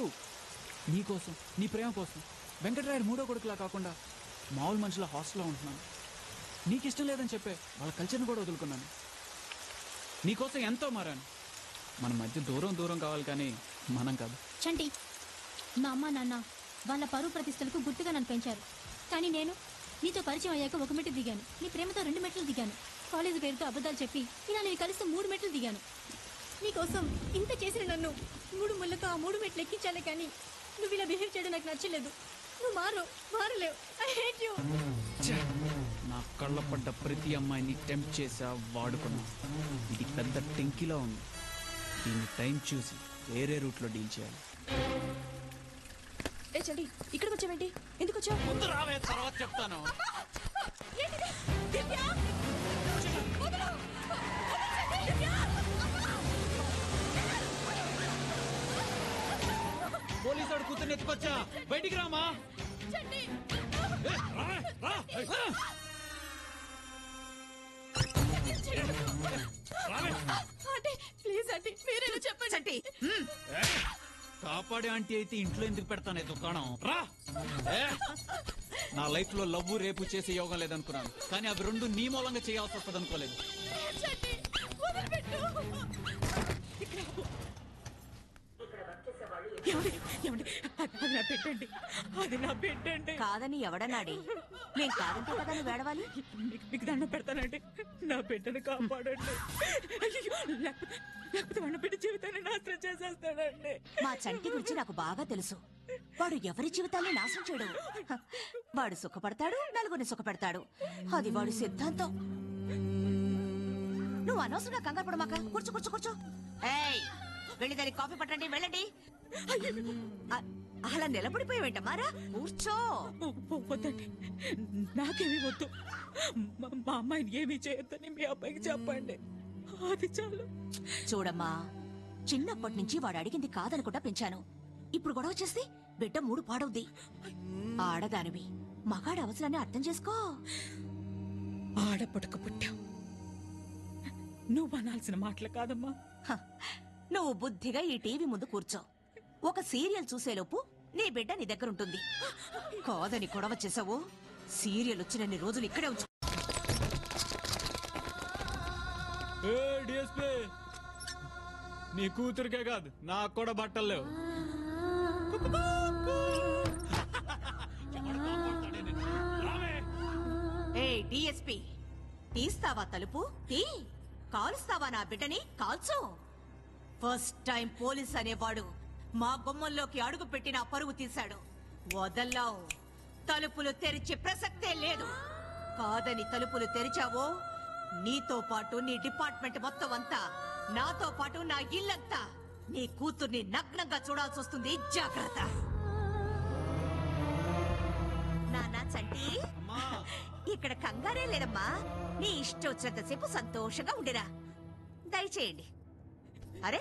ఆగు. నీకోసం, నీ ప్రేమ కోసం వెంకటరాయర్ మూడో కొడుకులా కాకుండా మామూలు మనుషుల హాస్టల్లో ఉంటున్నాను. నీకు ఇష్టం లేదని చెప్పే వాళ్ళ కల్చర్ని కూడా వదులుకున్నాను. నీకోసం ఎంతో మారాను. మన మధ్య దూరం దూరం కావాలి కానీ మనం కాదు. చంటి, మా అమ్మ నాన్న వాళ్ళ పరువు ప్రతిష్టలకు గుర్తుగా నన్ను పెంచారు. కానీ నేను నీతో పరిచయం అయ్యాక 1 మెట్టు దిగాను, నీ ప్రేమతో 2 మెట్లు దిగాను, కాలేజీ పేరుతో అబద్ధాలు చెప్పి ఇలా నేను కలిసి 3 మెట్లు దిగాను. నీకోసం ఇంత చేసిన నన్ను 3 ముళ్ళతో ఆ 3 మెట్లు ఎక్కించాలి. కానీ నువ్వు ఇలా బిహేవ్ చేయడం నాకు నచ్చలేదు. నువ్వు మారలేవు. I hate you. నా కళ్ళ పడ్డ ప్రతి అమ్మాయిని టెంప్ట్ చేసా, వాడుకున్నా. ఇది పెద్ద టెంకిలా ఉంది. దీన్ని టైం చూసి వేరే రూట్లో డీల్ చేయాలి. ఏ చండి, ఇక్కడికి వచ్చావేంటి? ఎందుకు వచ్చావు? ముందు రావే, తర్వాత చెప్తాను. పోలీసు కూతుర్ని ఎత్తుకొచ్చా, బయటికి రామా. కాపాడే ఆంటీ అయితే ఇంట్లో ఎందుకు పెడతానే దుకాణం? రా. నా లైఫ్ లో లవ్ రేపు చేసే యోగం లేదనుకున్నాను, కానీ అవి 2 నీ మూలంగా చేయాల్సి వస్తుంది అనుకోలేదు. అది నా పెట్టండి. కాదని ఎవడన్నాడి? నేను కాదంటే కదా నువ్వు వేడవాలి. మీకు దండం పెడతానండి, నా బిడ్డను కాపాడండి. లేకపోతే వాడిన బిడ్డ జీవితాన్ని నాశనం చేసేస్తాడండి. మా చంటి గురించి నాకు బాగా తెలుసు. వాడు ఎవరి జీవితాన్ని నాశనం చేయడు. వాడు సుఖపడతాడు, నలుగురిని సుఖపెడతాడు. అది వాడి సిద్ధాంతం. నువ్వు అనవసరంగా కంగారు పడమాక. కూర్చో కూర్చో కూర్చో. ఏయ్, వెళ్ళి దానికి కాఫీ పట్టండి, వెళ్ళండి. అలా నిలబడిపోయావేంటమ్మారా? కూర్చో. వద్దండి, నాకేమీ వద్దు. మా అమ్మాయిని ఏమీ చేయొద్దని మీ అబ్బాయికి చెప్పండి, అది చాలు. చూడమ్మా, చిన్నప్పటి నుంచి వాడు అడిగింది కాదనుకుంటా పెంచాను. ఇప్పుడు గొడవ చేస్తే బిడ్డ 3 పాడవుద్ది. ఆడదానివి, మగాడి అవసరాన్ని అర్థం చేసుకో. ఆడపుడక పుట్టావు, నువ్వు అనాల్సిన మాటలు కాదమ్మా. నువ్వు బుద్ధిగా ఈ టీవీ ముందు కూర్చో. ఒక సీరియల్ చూసేలోపు నీ బిడ్డ నీ దగ్గర ఉంటుంది. కాదని గొడవ చేసావు, సీరియల్ వచ్చినన్ని రోజులు ఇక్కడే ఉంచు. నీ కూతురికే కాదు, నాకు కూడా బట్టలు లేవు. ఏ డిఎస్పీ, తీస్తావా తలుపు? తీ. కాలుస్తావా నా బిడ్డని? కాల్చు. ఫస్ట్ టైం పోలీస్ అనేవాడు మా గుమ్మంలోకి అడుగు పెట్టిన పరువు తీశాడు. వదల్లావు. తలుపులు తెరిచే ప్రసక్తే లేదు. కాదని తలుపులు తెరిచావో నీతో పాటు నీ డిపార్ట్మెంట్ మొత్తం అంతా, నాతో పాటు నా ఇల్లంతా నీ కూతుర్ని నగ్నంగా చూడాల్సి వస్తుంది. జాగ్రత్త. నానా చంటి, ఇక్కడ కంగారే లేదమ్మా. నీ ఇష్టం వచ్చినంతసేపు సంతోషంగా ఉండిరా. దయచేయండి. అరే,